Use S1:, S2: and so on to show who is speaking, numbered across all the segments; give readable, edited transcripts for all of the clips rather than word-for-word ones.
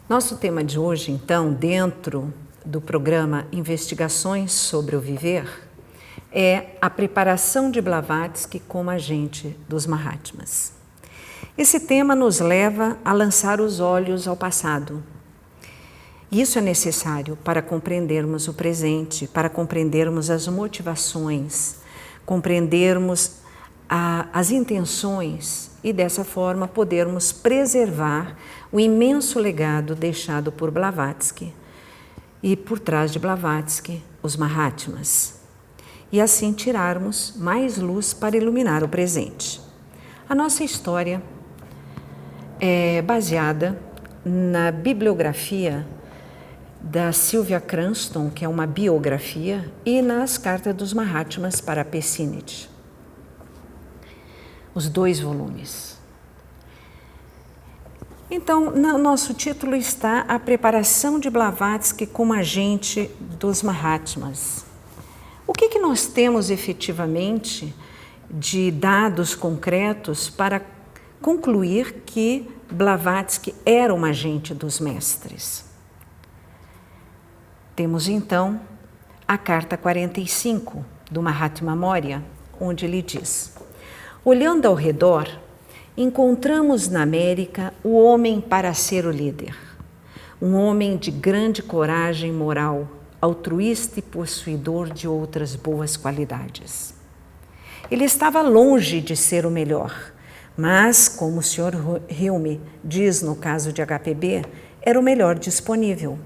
S1: Nosso tema de hoje, então, dentro do programa Investigações sobre o Viver, é a preparação de Blavatsky como agente dos Mahatmas. Esse tema nos leva a lançar os olhos ao passado. Isso é necessário para compreendermos o presente, para compreendermos as motivações, compreendermos as intenções e, dessa forma, podermos preservar o imenso legado deixado por Blavatsky e, por trás de Blavatsky, os Mahatmas, e assim tirarmos mais luz para iluminar o presente. A nossa história é baseada na bibliografia da Sylvia Cranston, que é uma biografia, e nas cartas dos Mahatmas para Pessinit. Os 2 volumes. Então, no nosso título está a preparação de Blavatsky como agente dos Mahatmas. O que nós temos efetivamente de dados concretos para concluir que Blavatsky era um agente dos mestres? Temos então a carta 45 do Mahatma Morya, onde ele diz: olhando ao redor, encontramos na América o homem para ser o líder, um homem de grande coragem moral, altruísta e possuidor de outras boas qualidades. Ele estava longe de ser o melhor, mas, como o Sr. Hume diz no caso de HPB, era o melhor disponível.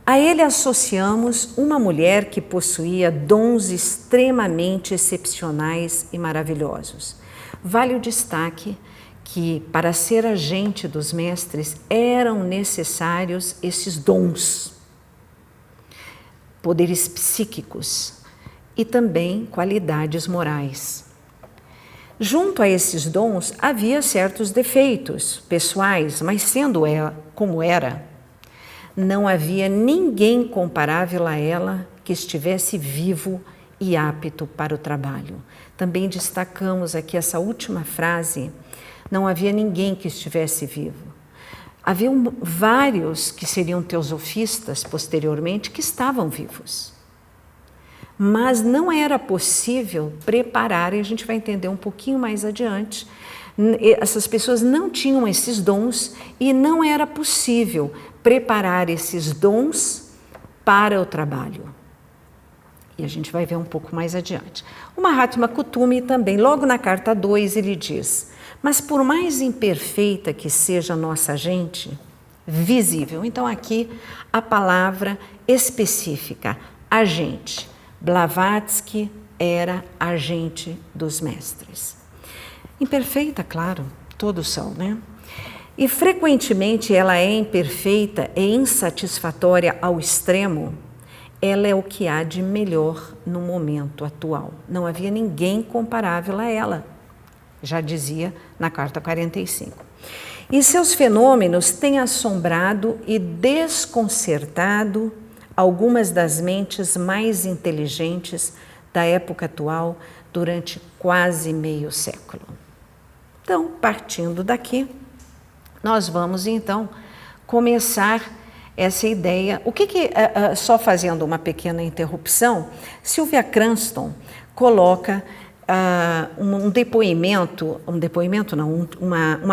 S1: A ele associamos uma mulher que possuía dons extremamente excepcionais e maravilhosos. Vale o destaque que, para ser agente dos mestres, eram necessários esses dons, poderes psíquicos e também qualidades morais. Junto a esses dons havia certos defeitos pessoais, mas sendo ela como era, não havia ninguém comparável a ela que estivesse vivo e apto para o trabalho. Também destacamos aqui essa última frase: não havia ninguém que estivesse vivo. Haviam vários que seriam teosofistas posteriormente que estavam vivos. Mas não era possível preparar, e a gente vai entender um pouquinho mais adiante, essas pessoas não tinham esses dons e não era possível preparar esses dons para o trabalho. E a gente vai ver um pouco mais adiante. O Mahatma Kutumi também, logo na carta 2, ele diz: mas por mais imperfeita que seja a nossa gente, visível. Então aqui a palavra específica, agente. Blavatsky era agente dos mestres. Imperfeita, claro, todos são, né? E frequentemente ela é imperfeita e insatisfatória ao extremo. Ela é o que há de melhor no momento atual. Não havia ninguém comparável a ela, já dizia na carta 45. E seus fenômenos têm assombrado e desconcertado algumas das mentes mais inteligentes da época atual durante quase meio século. Então, partindo daqui, nós vamos então começar essa ideia. Só fazendo uma pequena interrupção, Sylvia Cranston coloca uma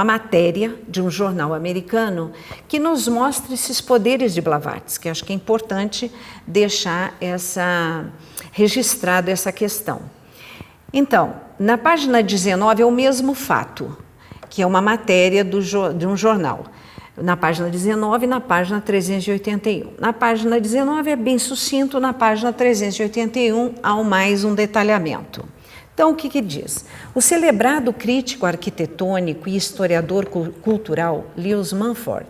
S1: matéria de um jornal americano que nos mostra esses poderes de Blavatsky. Acho que é importante deixar registrado essa questão. Então, na página 19 é o mesmo fato, que é uma matéria de um jornal. Na página 19 e na página 381. Na página 19 é bem sucinto, na página 381 há mais um detalhamento. Então, o que diz? O celebrado crítico arquitetônico e historiador cultural Lewis Mumford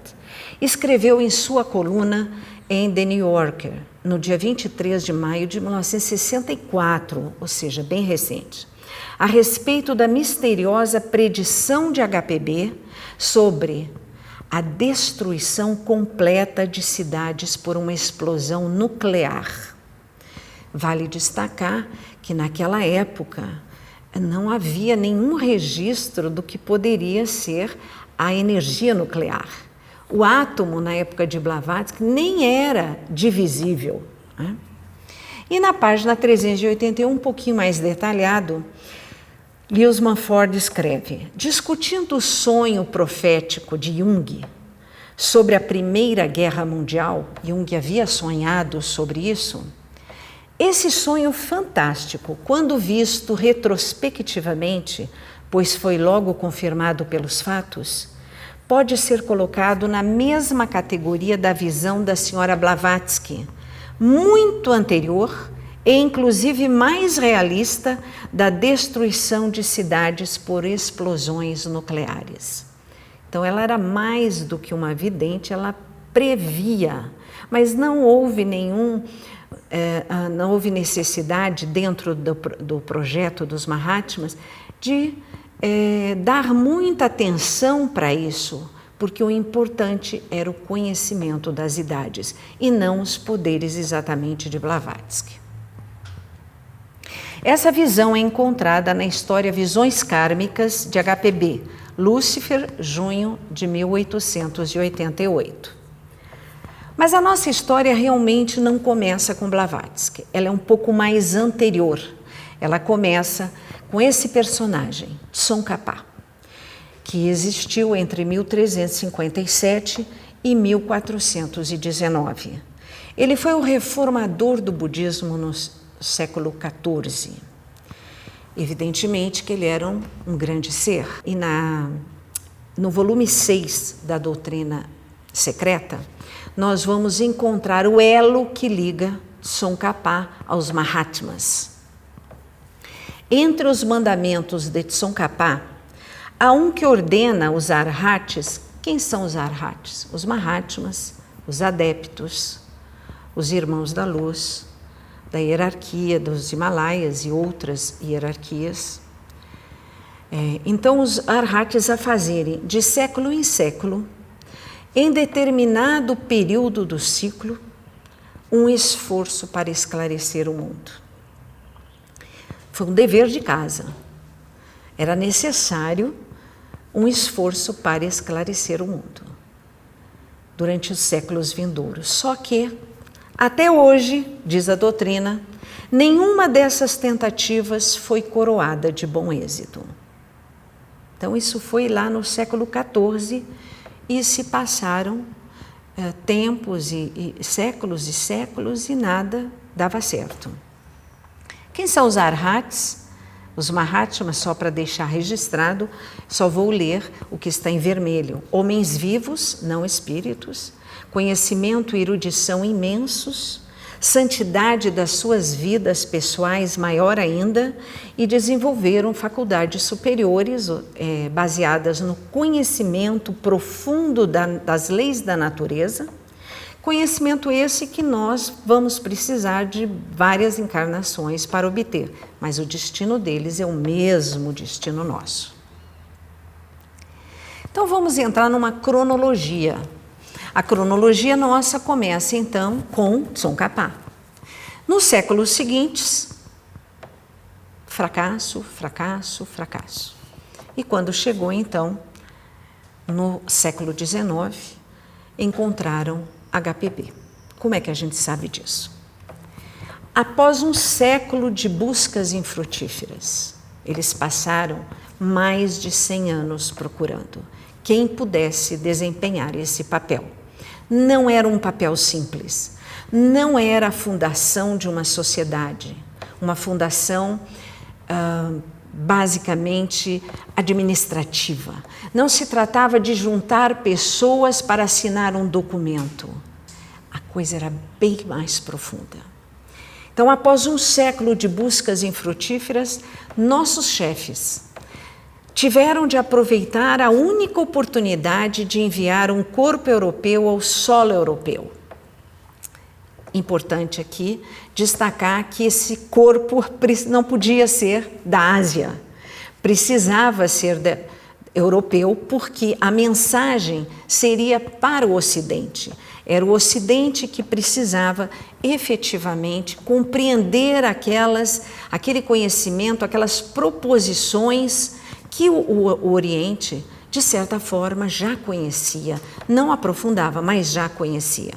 S1: escreveu em sua coluna em The New Yorker, no dia 23 de maio de 1964, ou seja, bem recente, a respeito da misteriosa predição de HPB sobre a destruição completa de cidades por uma explosão nuclear. Vale destacar que naquela época não havia nenhum registro do que poderia ser a energia nuclear. O átomo, na época de Blavatsky, nem era divisível, né? E na página 381, um pouquinho mais detalhado, Lewis Mumford escreve: discutindo o sonho profético de Jung sobre a Primeira Guerra Mundial, Jung havia sonhado sobre isso. Esse sonho fantástico, quando visto retrospectivamente, pois foi logo confirmado pelos fatos, pode ser colocado na mesma categoria da visão da senhora Blavatsky, muito anterior e inclusive mais realista da destruição de cidades por explosões nucleares. Então ela era mais do que uma vidente, ela previa, mas não houve necessidade dentro do projeto dos Mahatmas de dar muita atenção para isso, porque o importante era o conhecimento das idades e não os poderes exatamente de Blavatsky. Essa visão é encontrada na história Visões Kármicas de HPB, Lúcifer, junho de 1888. Mas a nossa história realmente não começa com Blavatsky, ela é um pouco mais anterior. Ela começa com esse personagem, Tsongkhapa, que existiu entre 1357 e 1419. Ele foi o reformador do budismo no século XIV. Evidentemente que ele era um grande ser. E no volume 6 da Doutrina Secreta, nós vamos encontrar o elo que liga Tsongkhapa aos Mahatmas. Entre os mandamentos de Tsongkhapa, há um que ordena os arhats. Quem são os arhats? Os Mahatmas, os adeptos, os irmãos da luz, da hierarquia dos Himalaias e outras hierarquias. Então, os arhats a fazerem de século em século, em determinado período do ciclo, um esforço para esclarecer o mundo. Foi um dever de casa. Era necessário um esforço para esclarecer o mundo durante os séculos vindouros. Só que, até hoje, diz a doutrina, nenhuma dessas tentativas foi coroada de bom êxito. Então, isso foi lá no século XIV e se passaram tempos e séculos e nada dava certo. Quem são os arhats? Os Mahatmas, só para deixar registrado, só vou ler o que está em vermelho. Homens vivos, não espíritos, conhecimento e erudição imensos, santidade das suas vidas pessoais maior ainda, e desenvolveram faculdades superiores baseadas no conhecimento profundo das leis da natureza, conhecimento esse que nós vamos precisar de várias encarnações para obter, mas o destino deles é o mesmo destino nosso. Então vamos entrar numa cronologia. A cronologia nossa começa então com Tsongkhapa. Nos séculos seguintes, fracasso, fracasso, fracasso. E quando chegou então, no século XIX, encontraram HPB. Como é que a gente sabe disso? Após um século de buscas infrutíferas, eles passaram mais de 100 anos procurando quem pudesse desempenhar esse papel. Não era um papel simples, não era a fundação de uma sociedade, uma fundação basicamente administrativa. Não se tratava de juntar pessoas para assinar um documento. A coisa era bem mais profunda. Então, após um século de buscas infrutíferas, nossos chefes tiveram de aproveitar a única oportunidade de enviar um corpo europeu ao solo europeu. Importante aqui destacar que esse corpo não podia ser da Ásia, precisava ser europeu, porque a mensagem seria para o Ocidente. Era o Ocidente que precisava efetivamente compreender aquele conhecimento, aquelas proposições que o Oriente de certa forma, já conhecia, não aprofundava, mas já conhecia.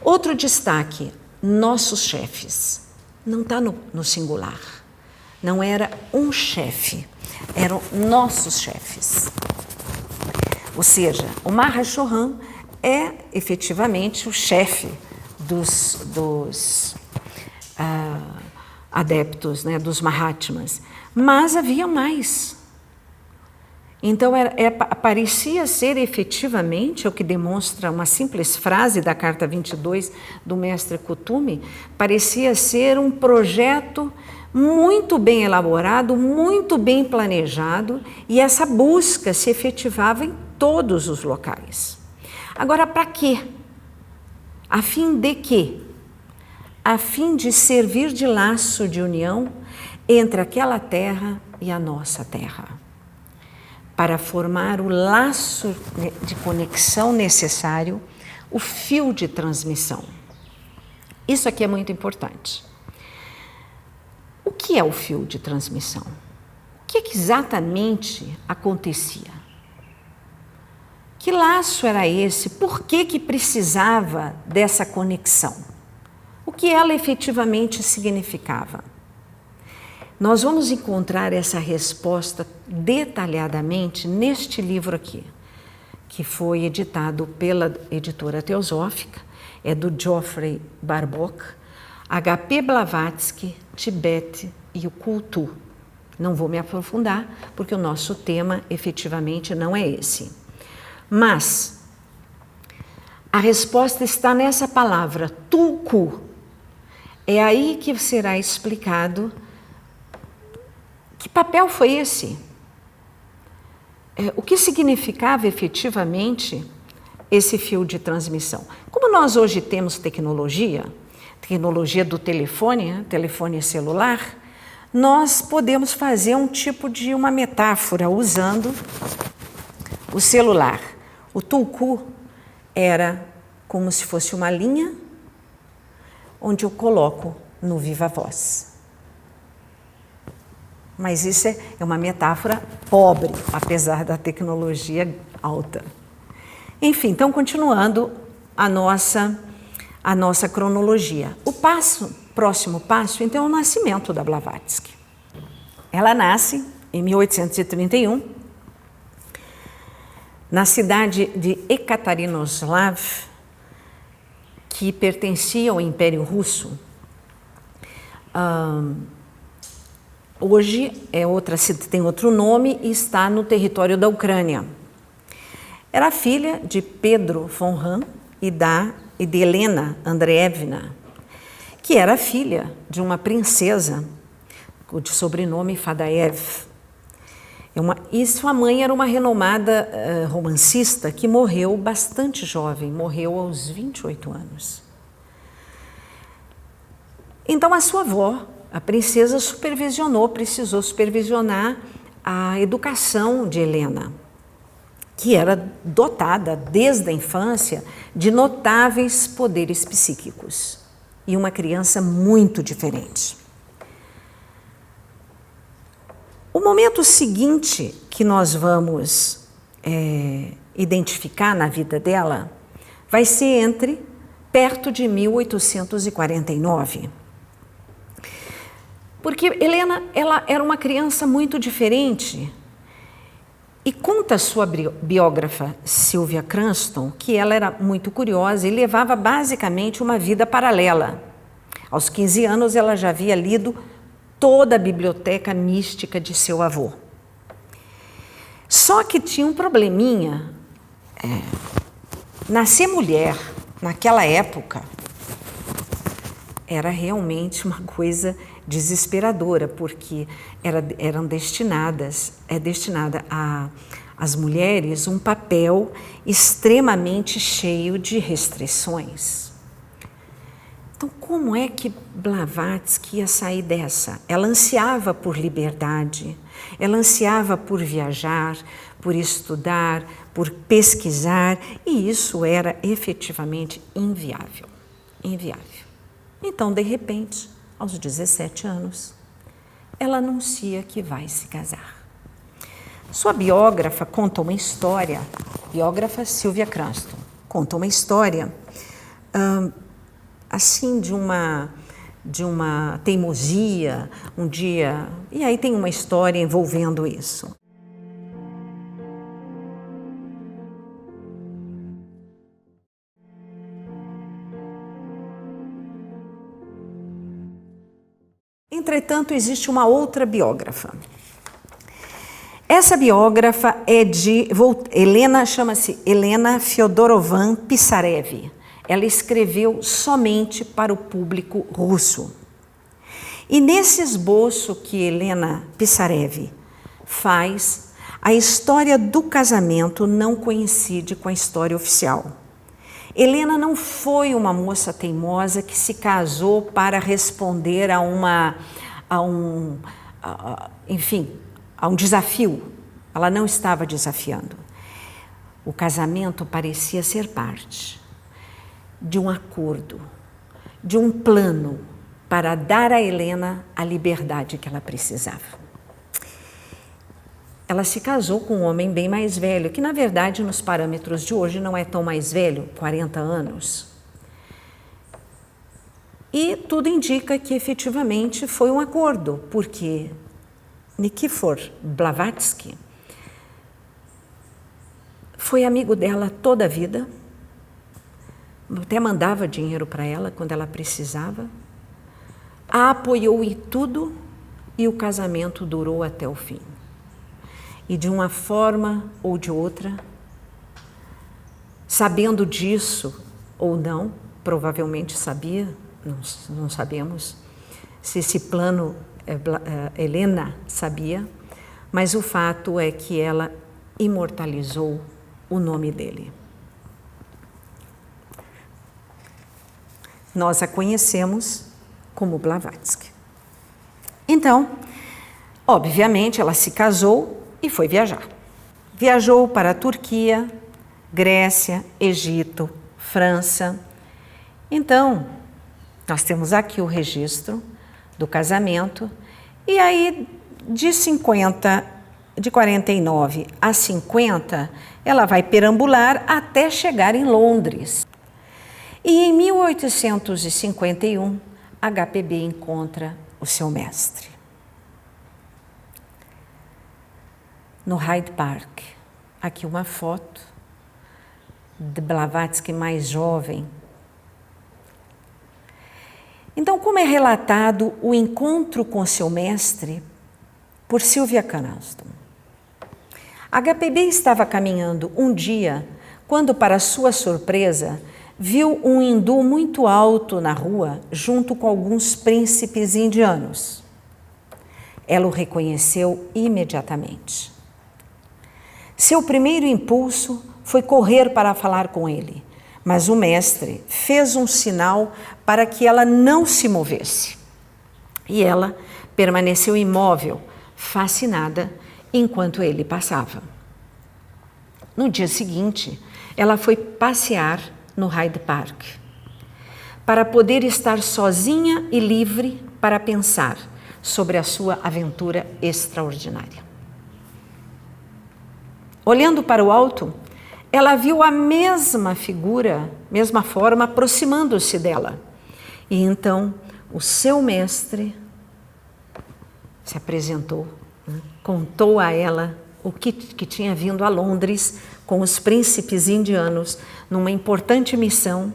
S1: Outro destaque, nossos chefes. Não está no singular. Não era um chefe, eram nossos chefes. Ou seja, o Mahashohan é efetivamente o chefe dos adeptos, né, dos Mahatmas. Mas havia mais. Então, parecia ser efetivamente, o que demonstra uma simples frase da Carta 22 do Mestre Kutumi, parecia ser um projeto muito bem elaborado, muito bem planejado, e essa busca se efetivava em todos os locais. Agora, para quê? A fim de quê? A fim de servir de laço de união entre aquela terra e a nossa terra, para formar o laço de conexão necessário, o fio de transmissão. Isso aqui é muito importante. O que é o fio de transmissão? O que exatamente acontecia? Que laço era esse? Por que precisava dessa conexão? O que ela efetivamente significava? Nós vamos encontrar essa resposta detalhadamente neste livro aqui, que foi editado pela editora Teosófica, é do Geoffrey Barbock, H.P. Blavatsky, Tibete e o Kultu. Não vou me aprofundar, porque o nosso tema efetivamente não é esse. Mas a resposta está nessa palavra, Tulku. É aí que será explicado que papel foi esse? O que significava efetivamente esse fio de transmissão? Como nós hoje temos tecnologia do telefone, né? Telefone celular, nós podemos fazer um tipo de uma metáfora usando o celular. O tulku era como se fosse uma linha onde eu coloco no viva voz. Mas isso é uma metáfora pobre, apesar da tecnologia alta. Enfim, então, continuando a nossa cronologia. O próximo passo, então, é o nascimento da Blavatsky. Ela nasce em 1831, na cidade de Ekaterinoslav, que pertencia ao Império Russo. Hoje tem outro nome e está no território da Ucrânia. Era filha de Pedro von Hahn e de Helena Andreevna, que era filha de uma princesa de sobrenome Fadaev. E sua mãe era uma renomada romancista que morreu bastante jovem, morreu aos 28 anos. Então a sua avó, a princesa, precisou supervisionar a educação de Helena, que era dotada desde a infância de notáveis poderes psíquicos e uma criança muito diferente. O momento seguinte que nós vamos identificar na vida dela vai ser perto de 1849. Porque Helena, ela era uma criança muito diferente. E conta a sua biógrafa, Sylvia Cranston, que ela era muito curiosa e levava basicamente uma vida paralela. Aos 15 anos, ela já havia lido toda a biblioteca mística de seu avô. Só que tinha um probleminha. Nascer mulher, naquela época, era realmente uma coisa desesperadora, porque eram destinada às mulheres um papel extremamente cheio de restrições. Então, como é que Blavatsky ia sair dessa? Ela ansiava por liberdade, ela ansiava por viajar, por estudar, por pesquisar, e isso era efetivamente inviável. Então, de repente, aos 17 anos, ela anuncia que vai se casar. Sua biógrafa conta uma história, biógrafa Sylvia Cranston, conta uma história assim de uma teimosia, um dia, e aí tem uma história envolvendo isso. Entretanto, existe uma outra biógrafa. Essa biógrafa é de Helena, chama-se Helena Fyodorovna Pisarev. Ela escreveu somente para o público russo. E nesse esboço que Helena Pisarev faz, a história do casamento não coincide com a história oficial. Helena não foi uma moça teimosa que se casou para responder a um desafio. Ela não estava desafiando. O casamento parecia ser parte de um acordo, de um plano para dar a Helena a liberdade que ela precisava. Ela se casou com um homem bem mais velho, que na verdade nos parâmetros de hoje não é tão mais velho, 40 anos. E tudo indica que efetivamente foi um acordo, porque Nikifor Blavatsky foi amigo dela toda a vida, até mandava dinheiro para ela quando ela precisava, a apoiou em tudo e o casamento durou até o fim. E de uma forma ou de outra, sabendo disso ou não, provavelmente sabia, não sabemos se esse plano Helena sabia, mas o fato é que ela imortalizou o nome dele. Nós a conhecemos como Blavatsky. Então, obviamente, ela se casou e foi viajar. Viajou para a Turquia, Grécia, Egito, França. Então, nós temos aqui o registro do casamento, e aí de 49 a 50, ela vai perambular até chegar em Londres. E em 1851, HPB encontra o seu mestre. No Hyde Park, aqui uma foto de Blavatsky mais jovem. Então, como é relatado o encontro com seu mestre por Sylvia Cranston? HPB estava caminhando um dia quando, para sua surpresa, viu um hindu muito alto na rua junto com alguns príncipes indianos. Ela o reconheceu imediatamente. Seu primeiro impulso foi correr para falar com ele, mas o mestre fez um sinal para que ela não se movesse. E ela permaneceu imóvel, fascinada, enquanto ele passava. No dia seguinte, ela foi passear no Hyde Park, para poder estar sozinha e livre para pensar sobre a sua aventura extraordinária. Olhando para o alto, ela viu a mesma figura, mesma forma, aproximando-se dela. E então o seu mestre se apresentou, contou a ela o que tinha vindo a Londres com os príncipes indianos numa importante missão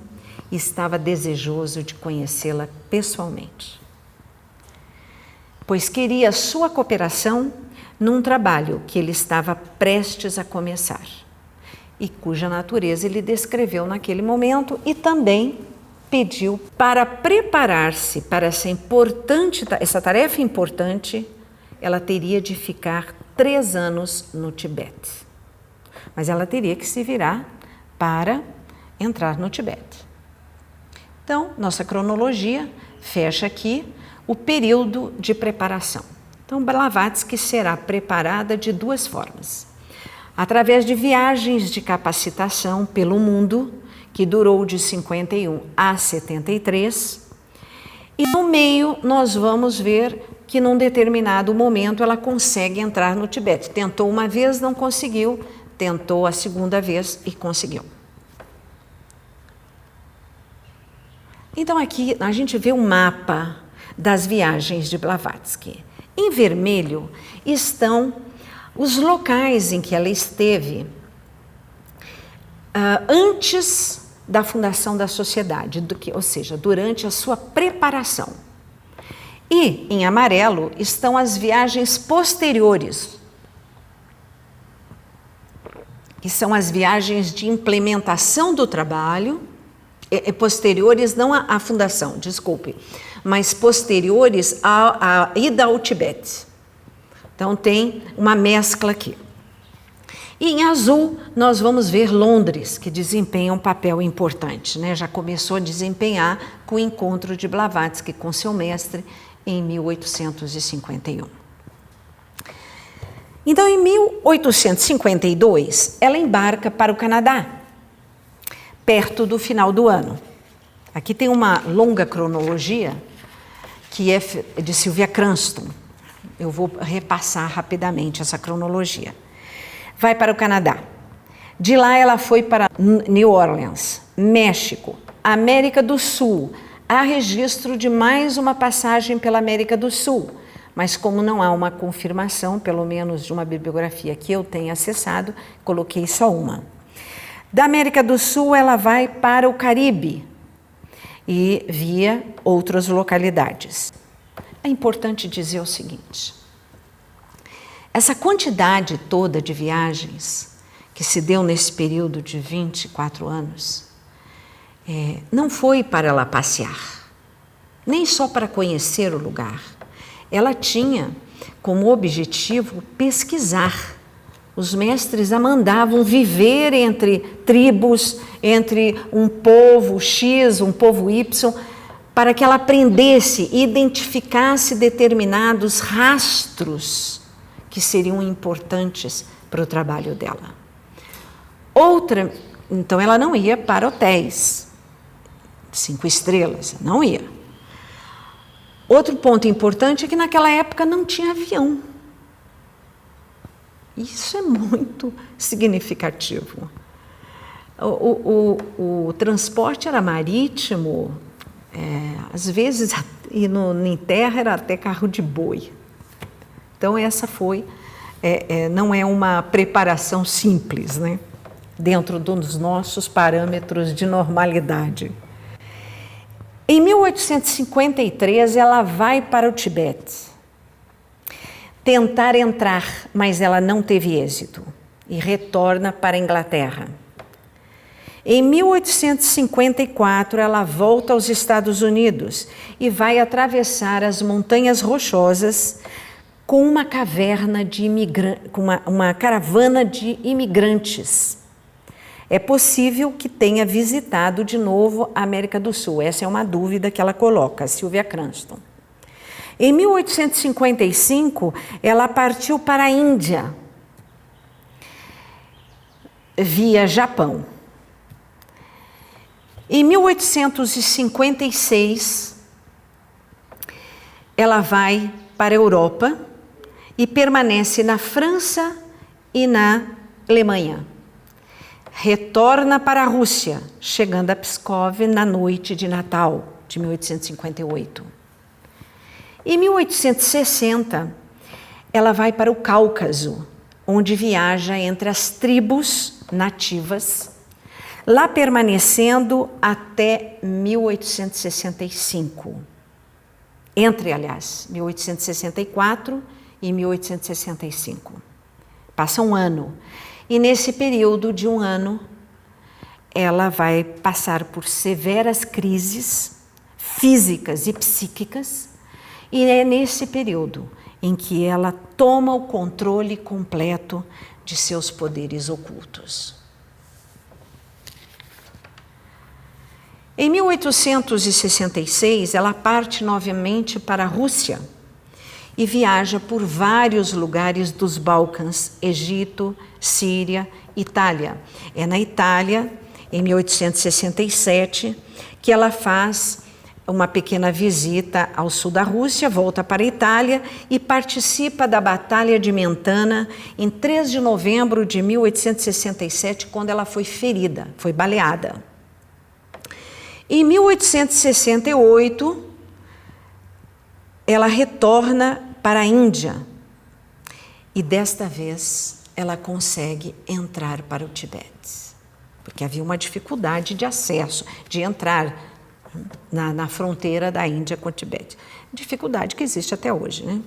S1: e estava desejoso de conhecê-la pessoalmente, pois queria sua cooperação num trabalho que ele estava prestes a começar e cuja natureza ele descreveu naquele momento, e também pediu para preparar-se para essa tarefa importante. Ela teria de ficar 3 anos no Tibete, mas ela teria que se virar para entrar no Tibete. Então, nossa cronologia fecha aqui o período de preparação. Então, Blavatsky será preparada de 2 formas. Através de viagens de capacitação pelo mundo, que durou de 51 a 73, e no meio nós vamos ver que num determinado momento ela consegue entrar no Tibete. Tentou uma vez, não conseguiu, tentou a segunda vez e conseguiu. Então aqui a gente vê um mapa das viagens de Blavatsky. Em vermelho estão os locais em que ela esteve antes da fundação da sociedade, ou seja, durante a sua preparação. E em amarelo estão as viagens posteriores, que são as viagens de implementação do trabalho, posteriores não à fundação, desculpe, mas posteriores à ida ao Tibete. Então tem uma mescla aqui. E em azul nós vamos ver Londres, que desempenha um papel importante, né? Já começou a desempenhar com o encontro de Blavatsky com seu mestre em 1851. Então, em 1852, ela embarca para o Canadá, perto do final do ano. Aqui tem uma longa cronologia, que é de Sylvia Cranston. Eu vou repassar rapidamente essa cronologia. Vai para o Canadá. De lá ela foi para New Orleans, México, América do Sul. Há registro de mais uma passagem pela América do Sul, mas como não há uma confirmação, pelo menos de uma bibliografia que eu tenha acessado, coloquei só uma. Da América do Sul ela vai para o Caribe e via outras localidades. É importante dizer o seguinte: essa quantidade toda de viagens que se deu nesse período de 24 anos, não foi para ela passear, nem só para conhecer o lugar. Ela tinha como objetivo pesquisar. Os mestres a mandavam viver entre tribos, entre um povo X, um povo Y, para que ela aprendesse e identificasse determinados rastros que seriam importantes para o trabalho dela. Então ela não ia para hotéis 5 estrelas, não ia. Outro ponto importante é que naquela época não tinha avião. Isso é muito significativo. O transporte era marítimo, às vezes, e em terra era até carro de boi. Então essa não é uma preparação simples, né? Dentro dos nossos parâmetros de normalidade. Em 1853 ela vai para o Tibete tentar entrar, mas ela não teve êxito e retorna para a Inglaterra. Em 1854 ela volta aos Estados Unidos e vai atravessar as Montanhas Rochosas com uma caravana de imigrantes. É possível que tenha visitado de novo a América do Sul. Essa é uma dúvida que ela coloca, Sylvia Cranston. Em 1855, ela partiu para a Índia, via Japão. Em 1856, ela vai para a Europa e permanece na França e na Alemanha. Retorna para a Rússia, chegando a Pskov na noite de Natal de 1858. Em 1860, ela vai para o Cáucaso, onde viaja entre as tribos nativas, lá permanecendo até 1865. Aliás, 1864 e 1865. Passa um ano. E nesse período de um ano, ela vai passar por severas crises físicas e psíquicas, e é nesse período em que ela toma o controle completo de seus poderes ocultos. Em 1866, ela parte novamente para a Rússia e viaja por vários lugares dos Balcãs, Egito, Síria, Itália. É na Itália, em 1867, que ela faz uma pequena visita ao sul da Rússia, volta para a Itália e participa da Batalha de Mentana em 3 de novembro de 1867, quando ela foi ferida, foi baleada. Em 1868, ela retorna para a Índia e desta vez ela consegue entrar para o Tibete, porque havia uma dificuldade de acesso, de entrar na fronteira da Índia com o Tibete. Dificuldade que existe até hoje, né?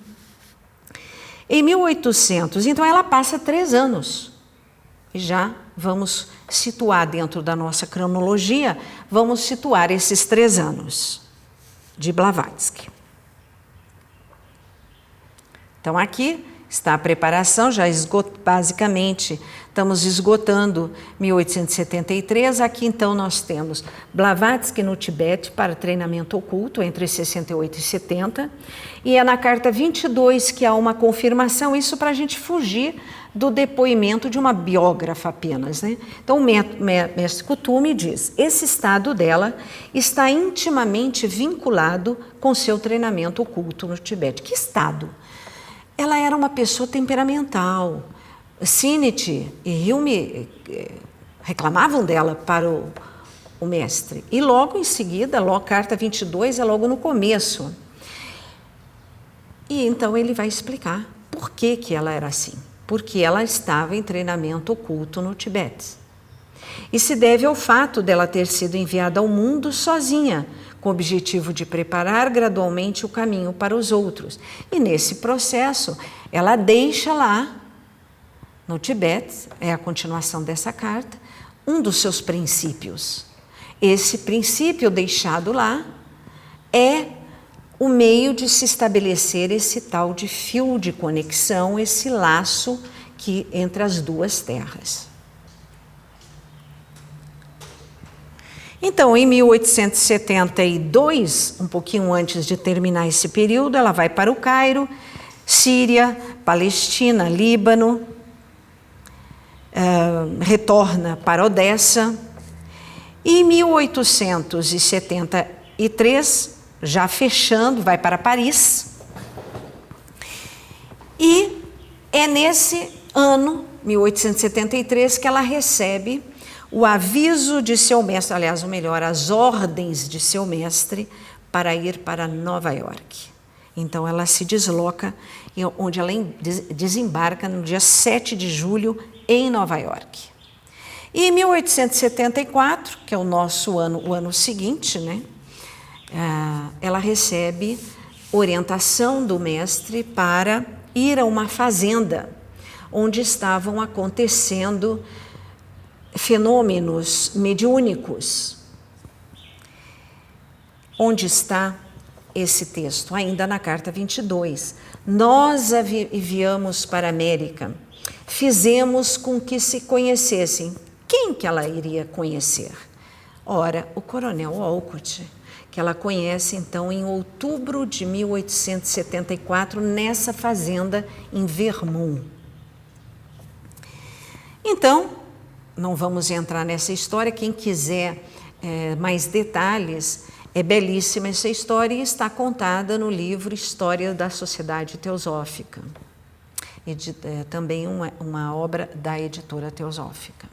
S1: Em 1800, então ela passa 3 anos. E já vamos situar dentro da nossa cronologia, vamos situar esses 3 anos de Blavatsky. Então aqui está a preparação, já basicamente estamos esgotando 1873. Aqui então nós temos Blavatsky no Tibete para treinamento oculto entre 68 e 70. E é na carta 22 que há uma confirmação, isso para a gente fugir do depoimento de uma biógrafa apenas, né? Então o mestre Kuthumi diz, esse estado dela está intimamente vinculado com seu treinamento oculto no Tibete. Que estado? Ela era uma pessoa temperamental. Sinit e Hume reclamavam dela para o mestre. E logo em seguida, logo carta 22 é logo no começo. E então ele vai explicar por que ela era assim. Porque ela estava em treinamento oculto no Tibete. E se deve ao fato dela ter sido enviada ao mundo sozinha, com o objetivo de preparar gradualmente o caminho para os outros. E nesse processo, ela deixa lá, no Tibete, é a continuação dessa carta, um dos seus princípios. Esse princípio deixado lá é o meio de se estabelecer esse tal de fio de conexão, esse laço que entre as duas terras. Então, em 1872, um pouquinho antes de terminar esse período, ela vai para o Cairo, Síria, Palestina, Líbano, retorna para Odessa. E em 1873, já fechando, vai para Paris. E é nesse ano, 1873, que ela recebe o aviso de seu mestre, aliás, ou melhor, as ordens de seu mestre para ir para Nova York. Então ela se desloca, onde ela desembarca no dia 7 de julho em Nova York. E em 1874, que é o nosso ano, o ano seguinte, né, ela recebe orientação do mestre para ir a uma fazenda onde estavam acontecendo fenômenos mediúnicos. Onde está esse texto? Ainda na carta 22. Nós enviamos para a América, fizemos com que se conhecessem. Quem que ela iria conhecer? Ora, o coronel Olcott, que ela conhece então em outubro de 1874, nessa fazenda em Vermont. Então, não vamos entrar nessa história, quem quiser mais detalhes, é belíssima essa história e está contada no livro História da Sociedade Teosófica, também uma obra da editora Teosófica.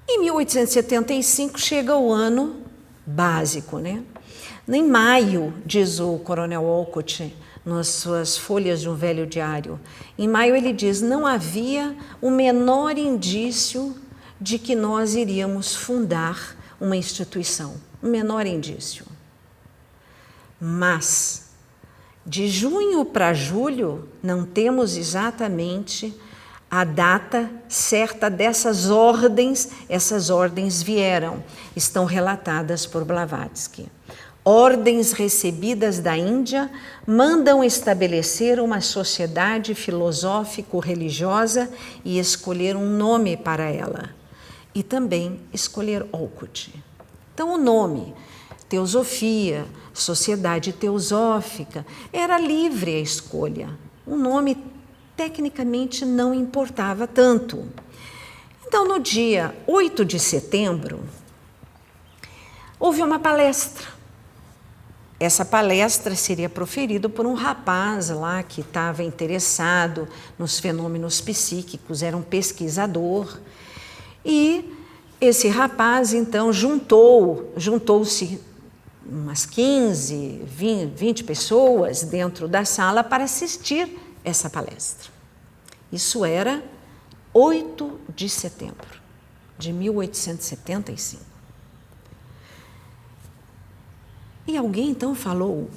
S1: Em 1875 chega o ano básico, né? Em maio, diz o coronel Olcott, nas suas folhas de um velho diário, em maio ele diz, não havia o menor indício de que nós iríamos fundar uma instituição, o menor indício. Mas, de junho para julho, não temos exatamente a data certa dessas ordens. Essas ordens vieram, estão relatadas por Blavatsky. Ordens recebidas da Índia mandam estabelecer uma sociedade filosófico-religiosa e escolher um nome para ela. E também escolher Olcott. Então, o nome, Teosofia, Sociedade Teosófica, era livre a escolha. O nome, tecnicamente, não importava tanto. Então, no dia 8 de setembro, houve uma palestra. Essa palestra seria proferida por um rapaz lá que estava interessado nos fenômenos psíquicos, era um pesquisador. E esse rapaz, então, juntou-se umas 15, 20 pessoas dentro da sala para assistir essa palestra. Isso era 8 de setembro de 1875. E alguém então falou,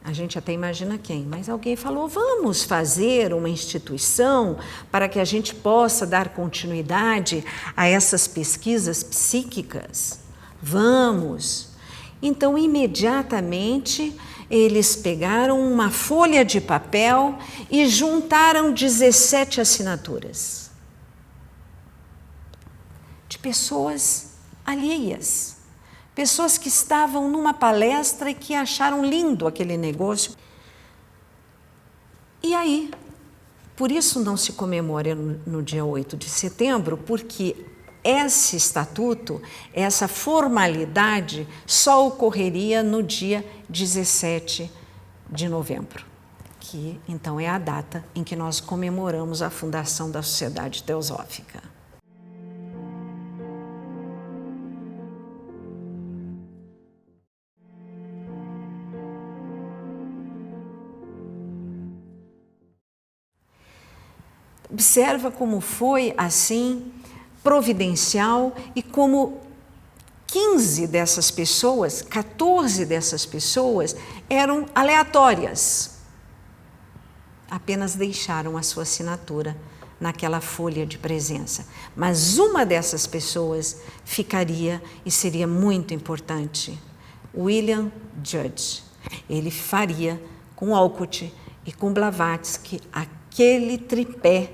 S1: a gente até imagina quem, mas alguém falou, vamos fazer uma instituição para que a gente possa dar continuidade a essas pesquisas psíquicas? Vamos! Então, imediatamente, eles pegaram uma folha de papel e juntaram 17 assinaturas de pessoas alheias. Pessoas que estavam numa palestra e que acharam lindo aquele negócio. E aí, por isso não se comemora no dia 8 de setembro, porque esse estatuto, essa formalidade, só ocorreria no dia 17 de novembro, que então é a data em que nós comemoramos a fundação da Sociedade Teosófica. Observa como foi assim providencial e como 15 dessas pessoas, 14 dessas pessoas eram aleatórias. Apenas deixaram a sua assinatura naquela folha de presença. Mas uma dessas pessoas ficaria e seria muito importante. William Judge. Ele faria com Alcott e com Blavatsky aquele tripé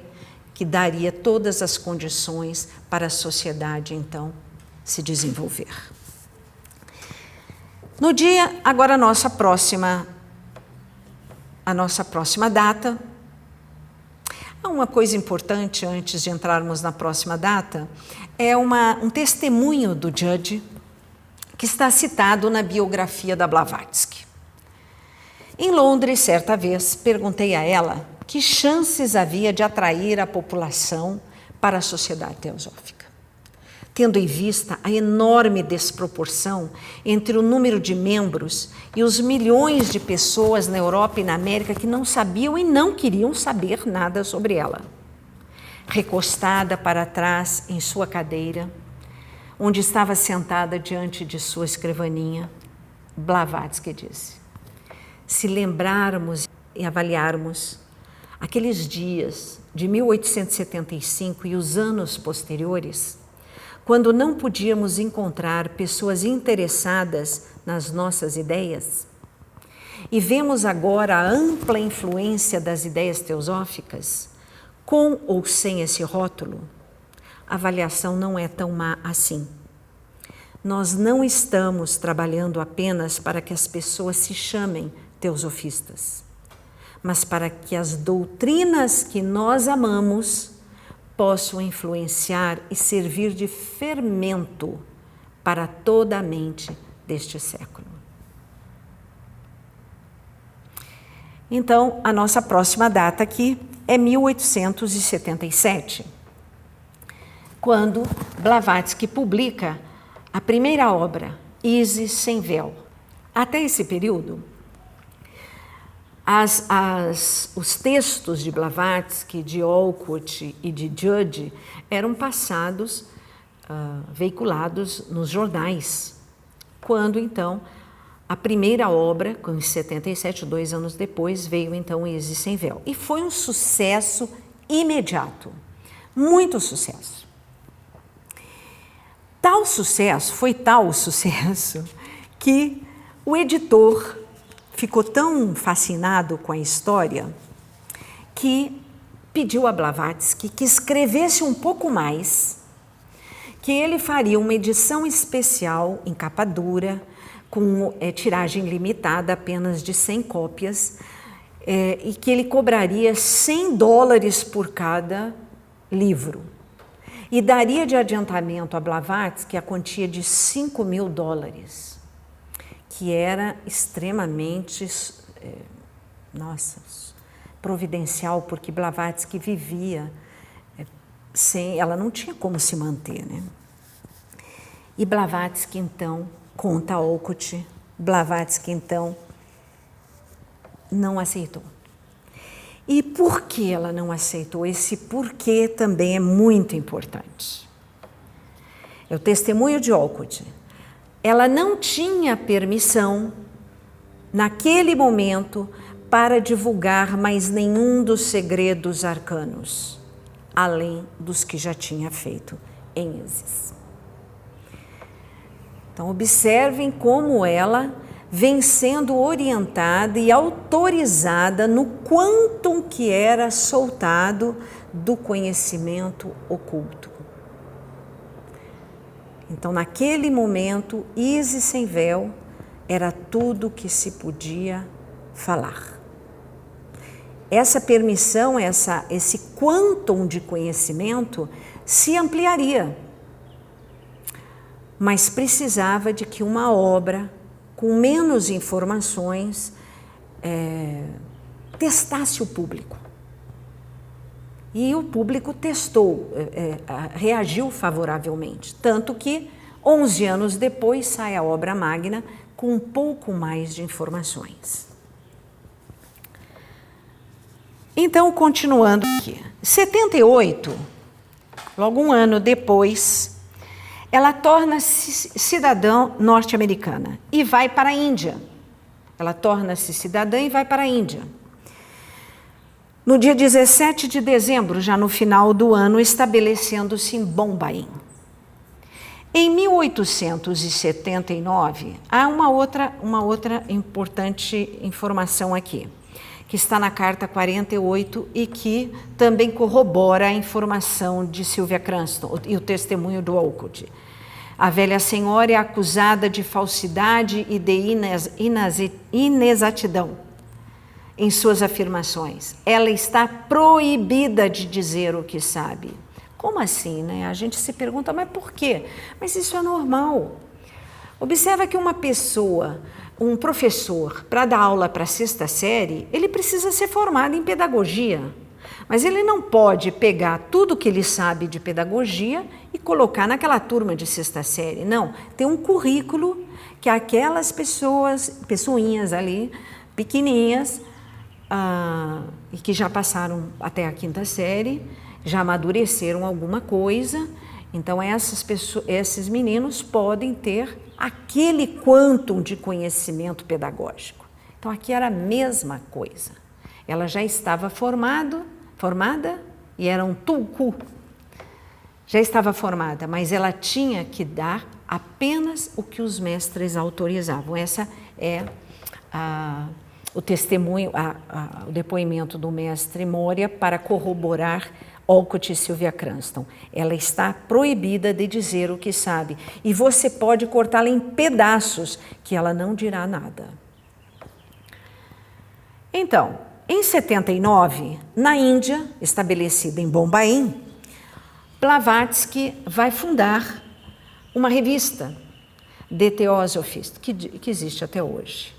S1: que daria todas as condições para a sociedade, então, se desenvolver. No dia, agora a nossa próxima data. Uma coisa importante antes de entrarmos na próxima data é um testemunho do Judge que está citado na biografia da Blavatsky. Em Londres, certa vez, perguntei a ela que chances havia de atrair a população para a Sociedade Teosófica, tendo em vista a enorme desproporção entre o número de membros e os milhões de pessoas na Europa e na América que não sabiam e não queriam saber nada sobre ela. Recostada para trás em sua cadeira, onde estava sentada diante de sua escrivaninha, Blavatsky disse: se lembrarmos e avaliarmos aqueles dias de 1875 e os anos posteriores, quando não podíamos encontrar pessoas interessadas nas nossas ideias, e vemos agora a ampla influência das ideias teosóficas, com ou sem esse rótulo, a avaliação não é tão má assim. Nós não estamos trabalhando apenas para que as pessoas se chamem teosofistas, mas para que as doutrinas que nós amamos possam influenciar e servir de fermento para toda a mente deste século. Então, a nossa próxima data aqui é 1877, quando Blavatsky publica a primeira obra, Isis sem Véu. Até esse período, os textos de Blavatsky, de Alcott e de Judge eram passados, veiculados nos jornais. Quando, então, a primeira obra, em 77, 2 anos depois, veio, então, Isis sem Véu. E foi um sucesso imediato, muito sucesso. Foi tal o sucesso, que o editor ficou tão fascinado com a história que pediu a Blavatsky que escrevesse um pouco mais, que ele faria uma edição especial em capa dura, com tiragem limitada, apenas de 100 cópias, e que ele cobraria $100 por cada livro. e daria de adiantamento a Blavatsky a quantia de $5.000, que era extremamente, providencial, porque Blavatsky vivia sem, ela não tinha como se manter, né? E Blavatsky, então, conta Olcott, Blavatsky, então, não aceitou. E por que ela não aceitou? Esse porquê também é muito importante. É o testemunho de Olcott. Ela não tinha permissão, naquele momento, para divulgar mais nenhum dos segredos arcanos, além dos que já tinha feito em Isis. Então, observem como ela vem sendo orientada e autorizada no quantum que era soltado do conhecimento oculto. Então, naquele momento, Isis sem véu era tudo que se podia falar. Essa permissão, esse quantum de conhecimento se ampliaria, mas precisava de que uma obra com menos informações testasse o público. E o público testou, reagiu favoravelmente, tanto que 11 anos depois sai a obra magna com um pouco mais de informações. Então, continuando aqui, 78, logo um ano depois, ela torna-se cidadã norte-americana e vai para a Índia. Ela torna-se cidadã e vai para a Índia. No dia 17 de dezembro, já no final do ano, estabelecendo-se em Bombaim. Em 1879, há uma outra importante informação aqui, que está na carta 48 e que também corrobora a informação de Sylvia Cranston e o testemunho do Olcott. A velha senhora é acusada de falsidade e de inexatidão em suas afirmações. Ela está proibida de dizer o que sabe. Como assim, né? A gente se pergunta, mas por quê? Mas isso é normal. Observa que uma pessoa, um professor, para dar aula para a 6ª série, ele precisa ser formado em pedagogia. Mas ele não pode pegar tudo que ele sabe de pedagogia e colocar naquela turma de 6ª série. Não, tem um currículo que aquelas pessoinhas ali, pequenininhas, e que já passaram até a 5ª série, já amadureceram alguma coisa. Então, esses meninos podem ter aquele quantum de conhecimento pedagógico. Então, aqui era a mesma coisa. Ela já estava formada e era um tulku. Já estava formada, mas ela tinha que dar apenas o que os mestres autorizavam. Essa é o testemunho, o depoimento do mestre Moria para corroborar Olcott e Sylvia Cranston. Ela está proibida de dizer o que sabe e você pode cortá-la em pedaços que ela não dirá nada. Então, em 79, na Índia, estabelecida em Bombaim, Blavatsky vai fundar uma revista, The Theosophist, que existe até hoje.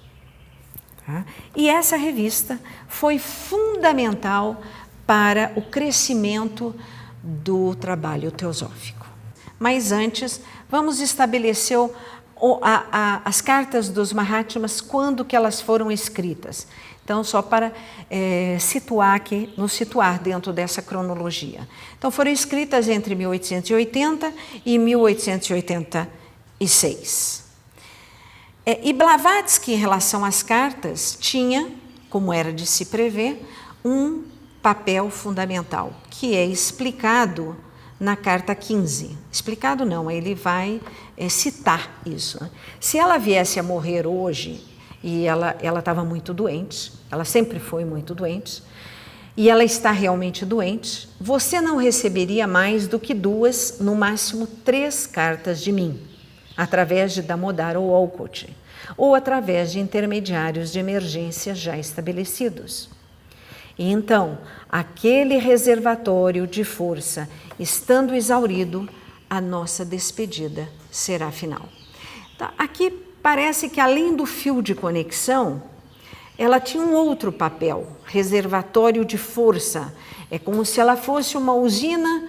S1: Tá? E essa revista foi fundamental para o crescimento do trabalho teosófico. Mas antes, vamos estabelecer as cartas dos Mahatmas, quando que elas foram escritas. Então, só para nos situar dentro dessa cronologia. Então, foram escritas entre 1880 e 1886. E Blavatsky, em relação às cartas, tinha, como era de se prever, um papel fundamental, que é explicado na carta 15. Explicado não, ele vai citar isso. Se ela viesse a morrer hoje, e ela estava muito doente, ela sempre foi muito doente, e ela está realmente doente, você não receberia mais do que 2, no máximo 3 cartas de mim, através de Damodar ou Olcott, ou através de intermediários de emergência já estabelecidos. E então, aquele reservatório de força, estando exaurido, a nossa despedida será final. Então, aqui parece que além do fio de conexão, ela tinha um outro papel, reservatório de força. É como se ela fosse uma usina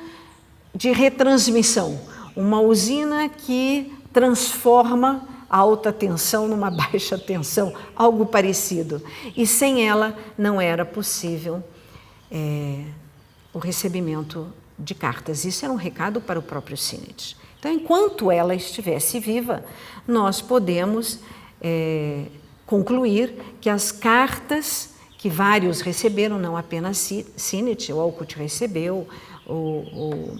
S1: de retransmissão, uma usina que transforma a alta tensão numa baixa tensão, algo parecido. E sem ela não era possível o recebimento de cartas. Isso era um recado para o próprio Sinnett. Então, enquanto ela estivesse viva, nós podemos concluir que as cartas que vários receberam, não apenas Sinnett, o Alcott recebeu, o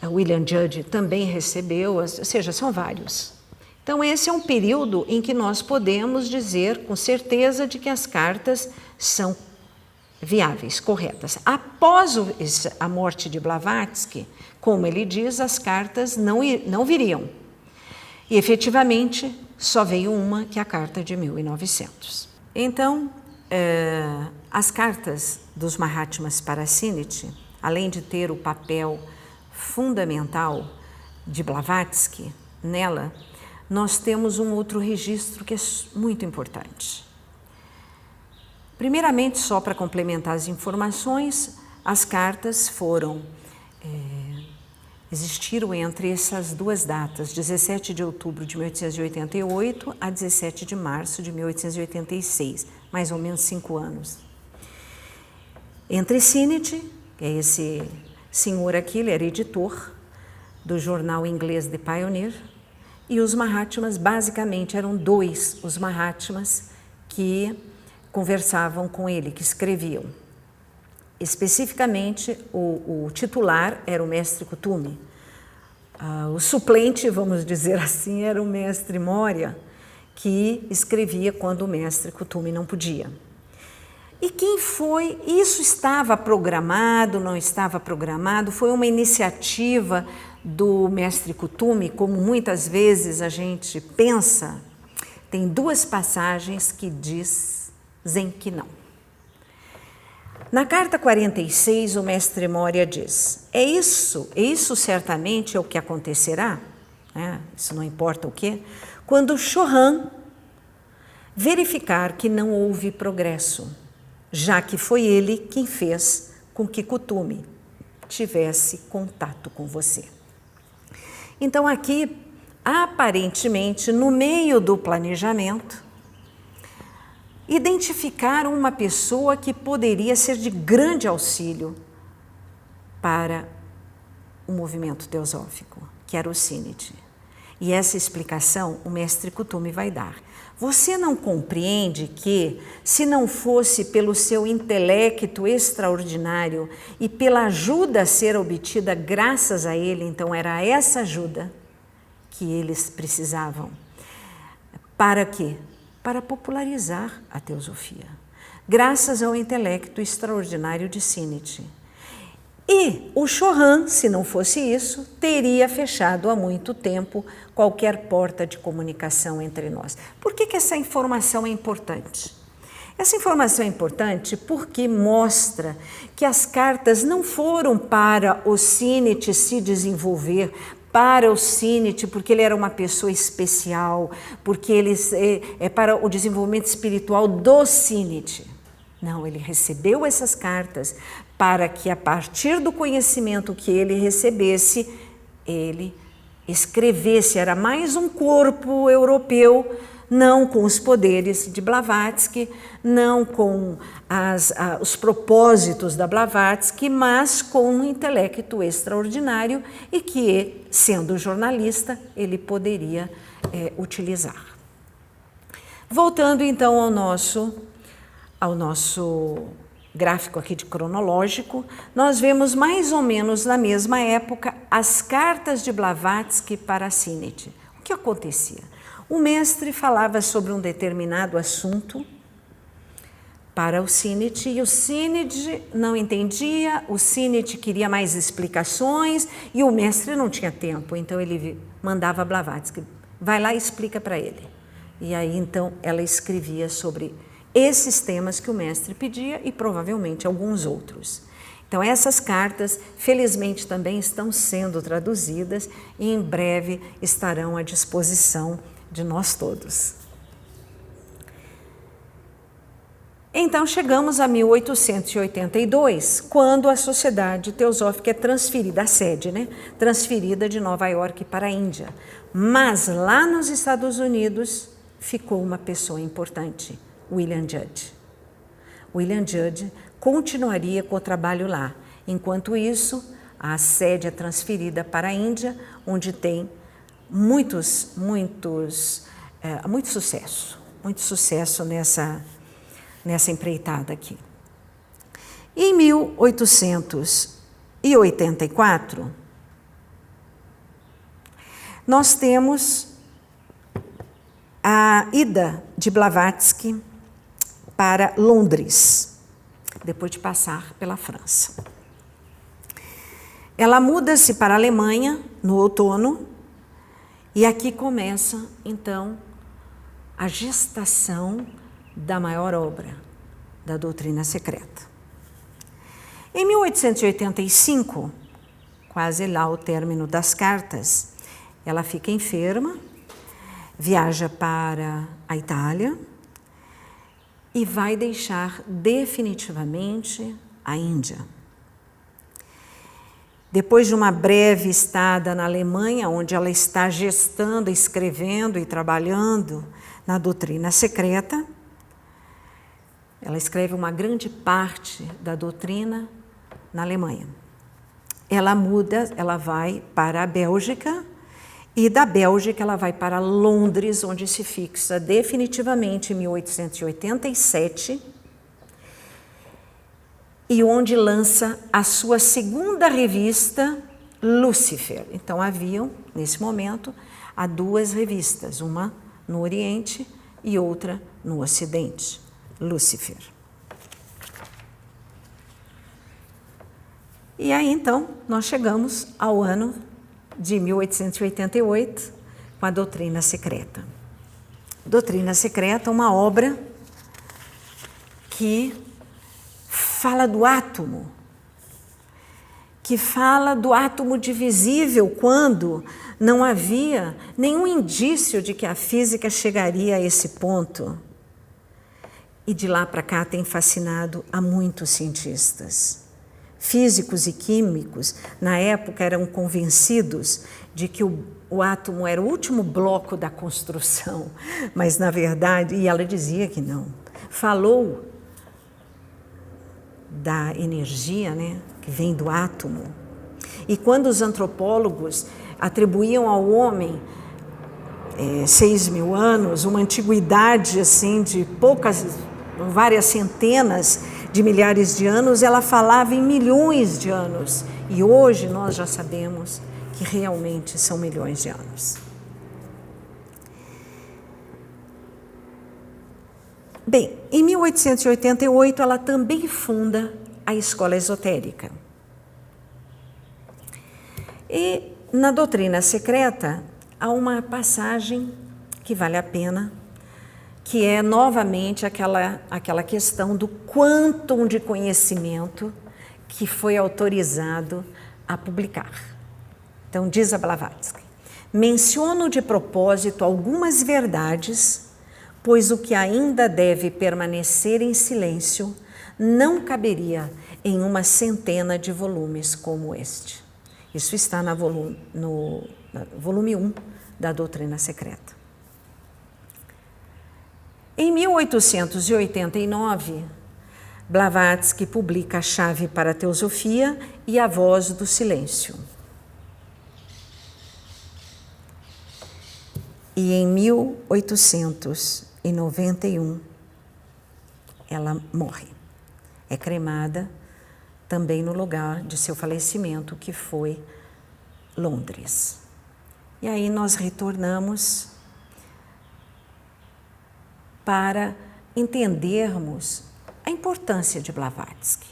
S1: William Judge também recebeu, ou seja, são vários. Então, esse é um período em que nós podemos dizer com certeza de que as cartas são viáveis, corretas. Após a morte de Blavatsky, como ele diz, as cartas não viriam. E, efetivamente, só veio uma, que é a carta de 1900. Então, as cartas dos Mahatmas para Sinnett, além de ter o papel fundamental de Blavatsky nela, nós temos um outro registro que é muito importante. Primeiramente, só para complementar as informações, as cartas existiram entre essas duas datas, 17 de outubro de 1888 a 17 de março de 1886, mais ou menos 5 anos. Entre Sinnett, que é esse senhor aqui, ele era editor do jornal inglês The Pioneer, e os Mahatmas, basicamente, eram dois os Mahatmas que conversavam com ele, que escreviam. Especificamente, o titular era o mestre Kuthumi. O suplente, vamos dizer assim, era o mestre Moria, que escrevia quando o mestre Kuthumi não podia. E quem foi? Isso estava programado, não estava programado? Foi uma iniciativa do mestre Kuthumi, como muitas vezes a gente pensa? Tem duas passagens que dizem que não. Na carta 46, o mestre Moria diz: isso certamente é o que acontecerá, né? Isso não importa o quê, quando Chauhan verificar que não houve progresso, já que foi ele quem fez com que Kuthumi tivesse contato com você. Então, aqui, aparentemente, no meio do planejamento, identificaram uma pessoa que poderia ser de grande auxílio para o movimento teosófico, que era o Sinnett. E essa explicação o mestre Kuthumi vai dar. Você não compreende que, se não fosse pelo seu intelecto extraordinário e pela ajuda a ser obtida graças a ele, então era essa ajuda que eles precisavam. Para quê? Para popularizar a teosofia, graças ao intelecto extraordinário de Sinnett. E o Chauhan, se não fosse isso, teria fechado há muito tempo qualquer porta de comunicação entre nós. Por que essa informação é importante? Essa informação é importante porque mostra que as cartas não foram para o Sinnett se desenvolver, para o Sinnett porque ele era uma pessoa especial, porque ele é para o desenvolvimento espiritual do Sinnett. Não, ele recebeu essas cartas para que, a partir do conhecimento que ele recebesse, ele escrevesse. Era mais um corpo europeu, não com os poderes de Blavatsky, não com os propósitos da Blavatsky, mas com um intelecto extraordinário e que, sendo jornalista, ele poderia utilizar. Voltando então ao nosso gráfico aqui de cronológico, nós vemos mais ou menos na mesma época as cartas de Blavatsky para Sinnett. O que acontecia? O mestre falava sobre um determinado assunto para o Sinnett e o Sinnett não entendia, o Sinnett queria mais explicações e o mestre não tinha tempo, então ele mandava Blavatsky, vai lá e explica para ele. E aí então ela escrevia sobre esses temas que o mestre pedia e provavelmente alguns outros. Então, essas cartas, felizmente, também estão sendo traduzidas e em breve estarão à disposição de nós todos. Então, chegamos a 1882, quando a Sociedade Teosófica é transferida, a sede, transferida de Nova York para a Índia. Mas lá nos Estados Unidos ficou uma pessoa importante, William Judd. William Judd continuaria com o trabalho lá. Enquanto isso, a sede é transferida para a Índia, onde tem muito sucesso nessa empreitada aqui. Em 1884, nós temos a ida de Blavatsky para Londres, depois de passar pela França. Ela muda-se para a Alemanha no outono, e aqui começa, então, a gestação da maior obra, da doutrina secreta. Em 1885, quase lá ao término das cartas, ela fica enferma, viaja para a Itália e vai deixar definitivamente a Índia. Depois de uma breve estada na Alemanha, onde ela está gestando, escrevendo e trabalhando na doutrina secreta, ela escreve uma grande parte da doutrina na Alemanha. Ela vai para a Bélgica, e da Bélgica ela vai para Londres, onde se fixa definitivamente em 1887, e onde lança a sua segunda revista, Lúcifer. Então haviam, nesse momento, há duas revistas, uma no Oriente e outra no Ocidente. Lúcifer. E aí, então, nós chegamos ao ano de 1888, com a Doutrina Secreta. Doutrina Secreta é uma obra que fala do átomo, que fala do átomo divisível quando não havia nenhum indício de que a física chegaria a esse ponto. E de lá para cá tem fascinado a muitos cientistas. Físicos e químicos, na época, eram convencidos de que o átomo era o último bloco da construção, mas, na verdade, e ela dizia que não. Falou da energia, que vem do átomo. E quando os antropólogos atribuíam ao homem 6.000 anos, uma antiguidade assim de várias centenas de milhares de anos, ela falava em milhões de anos. E hoje nós já sabemos que realmente são milhões de anos. Bem, em 1888 ela também funda a Escola Esotérica. E na Doutrina Secreta há uma passagem que vale a pena, que é novamente aquela questão do quantum de conhecimento que foi autorizado a publicar. Então, diz a Blavatsky: menciono de propósito algumas verdades, pois o que ainda deve permanecer em silêncio não caberia em uma centena de volumes como este. Isso está no volume 1 da Doutrina Secreta. Em 1889, Blavatsky publica A Chave para a Teosofia e A Voz do Silêncio. E em 1891, ela morre. É cremada também no lugar de seu falecimento, que foi Londres. E aí nós retornamos para entendermos a importância de Blavatsky.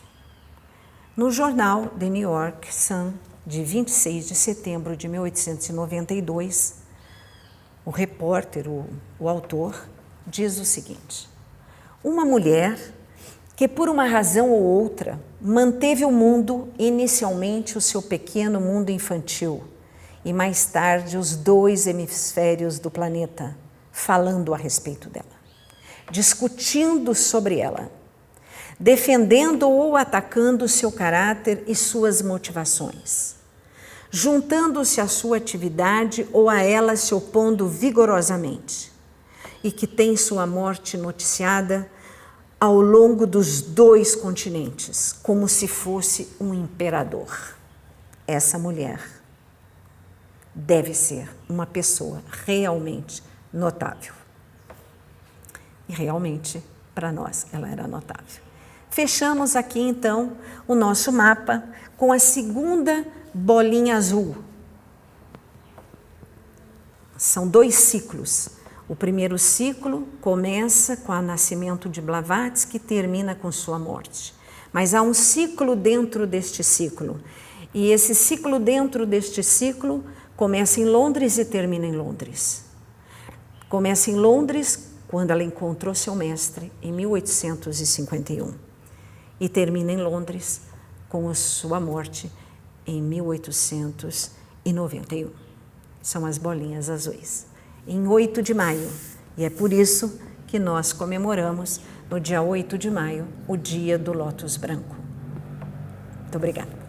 S1: No jornal The New York Sun, de 26 de setembro de 1892, o repórter, o autor, diz o seguinte: Uma mulher que, por uma razão ou outra, manteve o mundo, inicialmente o seu pequeno mundo infantil, e mais tarde os 2 hemisférios do planeta, falando a respeito dela, discutindo sobre ela, defendendo ou atacando seu caráter e suas motivações, juntando-se à sua atividade ou a ela se opondo vigorosamente, e que tem sua morte noticiada ao longo dos 2 continentes, como se fosse um imperador. Essa mulher deve ser uma pessoa realmente notável. E realmente, para nós, ela era notável. Fechamos aqui, então, o nosso mapa com a segunda bolinha azul. São 2 ciclos. O primeiro ciclo começa com o nascimento de Blavatsky e termina com sua morte. Mas há um ciclo dentro deste ciclo. E esse ciclo dentro deste ciclo começa em Londres e termina em Londres. Começa em Londres, quando ela encontrou seu mestre, em 1851. E termina em Londres com a sua morte em 1891. São as bolinhas azuis. Em 8 de maio. E é por isso que nós comemoramos, no dia 8 de maio, o dia do Lótus Branco. Muito obrigada.